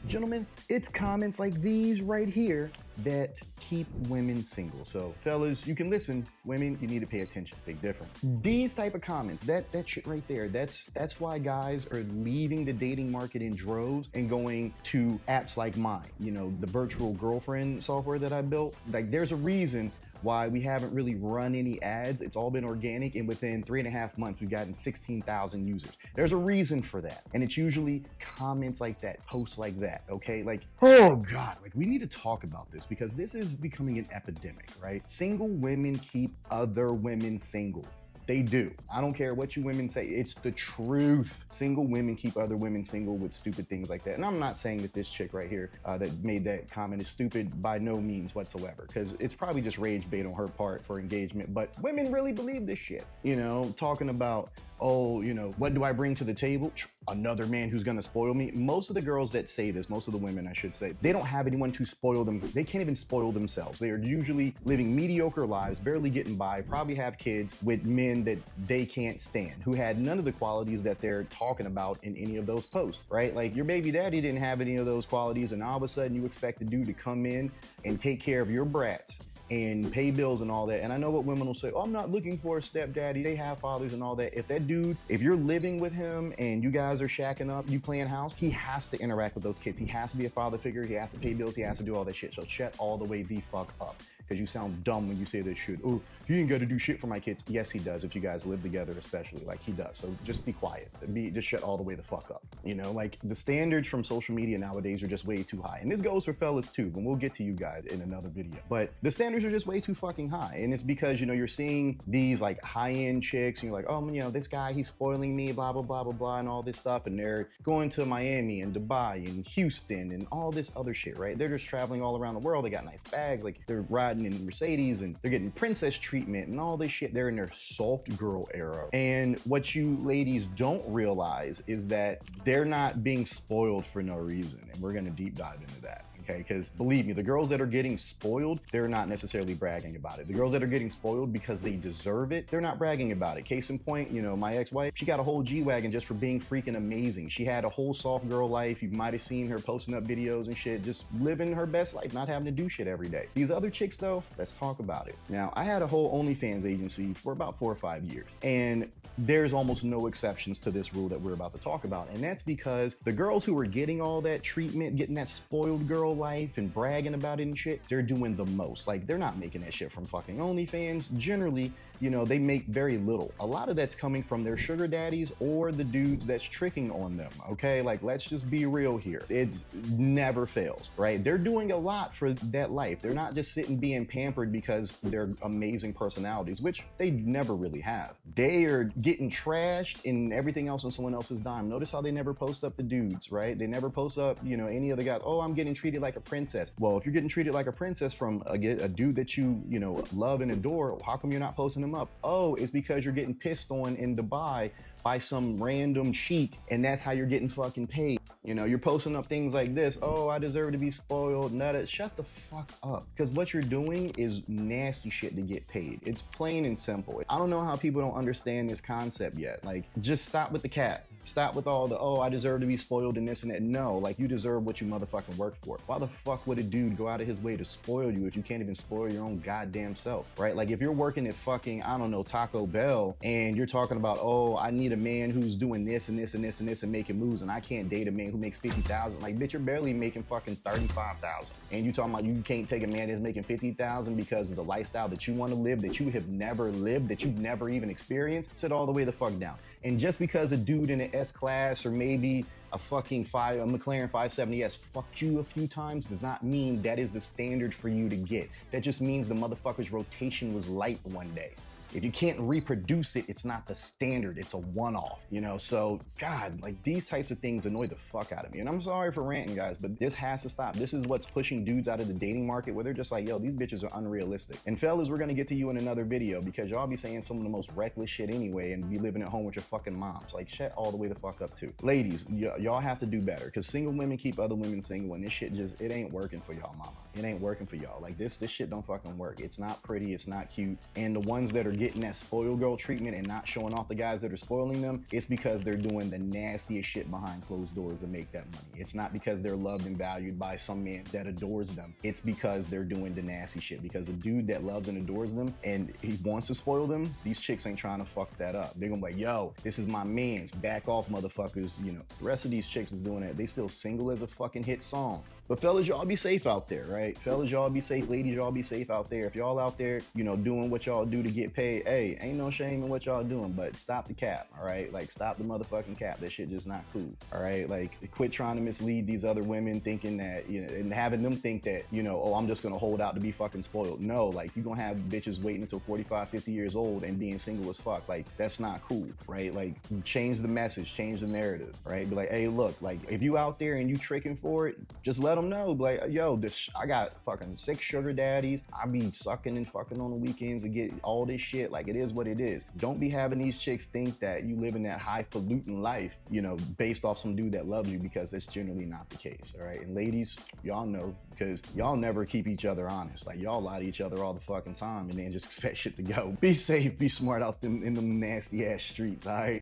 Gentlemen, it's comments like these right here that keep women single. So fellas, you can listen. Women, you need to pay attention. Big difference. These type of comments, that shit right there, that's why guys are leaving the dating market in droves and going to apps like mine. You know, the virtual girlfriend software that I built. Like, there's a reason why we haven't really run any ads. It's all been organic, and within 3.5 months, we've gotten 16,000 users. There's a reason for that, and it's usually comments like that, posts like that, okay? Like, oh God, like we need to talk about this because this is becoming an epidemic, right? Single women keep other women single. They do. I don't care what you women say. It's the truth. Single women keep other women single with stupid things like that. And I'm not saying that this chick right here that made that comment is stupid by no means whatsoever, because it's probably just rage bait on her part for engagement. But women really believe this shit. You know, talking about, oh, you know, what do I bring to the table? Another man who's gonna spoil me. Most of the girls that say this, most of the women I should say, they don't have anyone to spoil them. They can't even spoil themselves. They are usually living mediocre lives, barely getting by, probably have kids with men that they can't stand, who had none of the qualities that they're talking about in any of those posts, right? Like, your baby daddy didn't have any of those qualities, and all of a sudden you expect the dude to come in and take care of your brats and pay bills and all that. And I know what women will say, oh, I'm not looking for a stepdaddy. They have fathers and all that. If that dude, if you're living with him and you guys are shacking up, you playing house, he has to interact with those kids. He has to be a father figure. He has to pay bills. He has to do all that shit. So shut all the way the fuck up. Because you sound dumb when you say this shit. Oh, he ain't got to do shit for my kids. Yes, he does. If you guys live together, especially, like, he does. So just be quiet. Just shut all the way the fuck up. You know, like, the standards from social media nowadays are just way too high. And this goes for fellas too, but we'll get to you guys in another video. But the standards are just way too fucking high. And it's because, you know, you're seeing these like high-end chicks and you're like, oh, you know, this guy, he's spoiling me, blah, blah, blah, blah, blah, and all this stuff. And they're going to Miami and Dubai and Houston and all this other shit, right? They're just traveling all around the world. They got nice bags. Like, they're riding in Mercedes and they're getting princess treatment and all this shit. They're in their soft girl era. And what you ladies don't realize is that they're not being spoiled for no reason. And we're gonna deep dive into that. Okay, because believe me, the girls that are getting spoiled, they're not necessarily bragging about it. The girls that are getting spoiled because they deserve it, they're not bragging about it. Case in point, you know, my ex-wife, she got a whole G-Wagon just for being freaking amazing. She had a whole soft girl life. You might have seen her posting up videos and shit, just living her best life, not having to do shit every day. These other chicks though, let's talk about it. Now, I had a whole OnlyFans agency for about 4 or 5 years, and there's almost no exceptions to this rule that we're about to talk about. And that's because the girls who were getting all that treatment, getting that spoiled girl life and bragging about it and shit, they're doing the most. Like, they're not making that shit from fucking OnlyFans. Generally, you know, they make very little. A lot of that's coming from their sugar daddies or the dudes that's tricking on them, okay? Like, let's just be real here. It's never fails, right? They're doing a lot for that life. They're not just sitting being pampered because they're amazing personalities, which they never really have. They are getting trashed and everything else on someone else's dime. Notice how they never post up the dudes, right? They never post up, you know, any of the guys, oh, I'm getting treated like a princess. Well, if you're getting treated like a princess from a dude that you know, love and adore, how come you're not posting them up? Oh, it's because you're getting pissed on in Dubai by some random sheik, and that's how you're getting fucking paid. You know, you're posting up things like this, oh, I deserve to be spoiled, nut. Shut the fuck up. Because what you're doing is nasty shit to get paid. It's plain and simple. I don't know how people don't understand this concept yet. Like, just stop with the cap. Stop with all the, oh, I deserve to be spoiled and this and that. No, like, you deserve what you motherfucking work for. Why the fuck would a dude go out of his way to spoil you if you can't even spoil your own goddamn self, right? Like, if you're working at fucking, I don't know, Taco Bell, and you're talking about, oh, I need a man who's doing this and this and this and this and making moves, and I can't date a man who makes 50,000. Like, bitch, you're barely making fucking 35,000. And you talking about you can't take a man that's making 50,000 because of the lifestyle that you want to live, that you have never lived, that you've never even experienced. Sit all the way the fuck down. And just because a dude in an S-Class or maybe a McLaren 570S fucked you a few times does not mean that is the standard for you to get. That just means the motherfucker's rotation was light one day. If you can't reproduce it, it's not the standard, it's a one-off, you know? So, God, like, these types of things annoy the fuck out of me. And I'm sorry for ranting, guys, but this has to stop. This is what's pushing dudes out of the dating market, where they're just like, yo, these bitches are unrealistic. And fellas, we're gonna get to you in another video because y'all be saying some of the most reckless shit anyway and be living at home with your fucking moms. Like, shut all the way the fuck up too. Ladies, y'all have to do better, because single women keep other women single, and this shit just, it ain't working for y'all, mama. It ain't working for y'all. Like, this shit don't fucking work. It's not pretty, it's not cute. And the ones that are getting that spoiled girl treatment and not showing off the guys that are spoiling them, it's because they're doing the nastiest shit behind closed doors to make that money. It's not because they're loved and valued by some man that adores them. It's because they're doing the nasty shit. Because a dude that loves and adores them and he wants to spoil them, these chicks ain't trying to fuck that up. They're gonna be like, yo, this is my man's. Back off, motherfuckers. You know, the rest of these chicks is doing that. They still single as a fucking hit song. But fellas, y'all be safe out there, right? Fellas, y'all be safe. Ladies, y'all be safe out there. If y'all out there, you know, doing what y'all do to get paid, hey, ain't no shame in what y'all doing, but stop the cap, all right? Like, stop the motherfucking cap. That shit just not cool, all right? Like, quit trying to mislead these other women thinking that, you know, and having them think that, you know, oh, I'm just gonna hold out to be fucking spoiled. No, like, you're gonna have bitches waiting until 45, 50 years old and being single as fuck. Like, that's not cool, right? Like, change the message, change the narrative, right? Be like, hey, look, like, if you out there and you tricking for it, just let them know. Be like, yo, I got fucking 6 sugar daddies. I be sucking and fucking on the weekends and get all this shit. Like, it is what it is. Don't be having these chicks think that you live in that highfalutin life, you know, based off some dude that loves you, because that's generally not the case, all right? And ladies, y'all know, because y'all never keep each other honest. Like, y'all lie to each other all the fucking time and then just expect shit to go. Be safe, be smart out in them nasty ass streets, all right?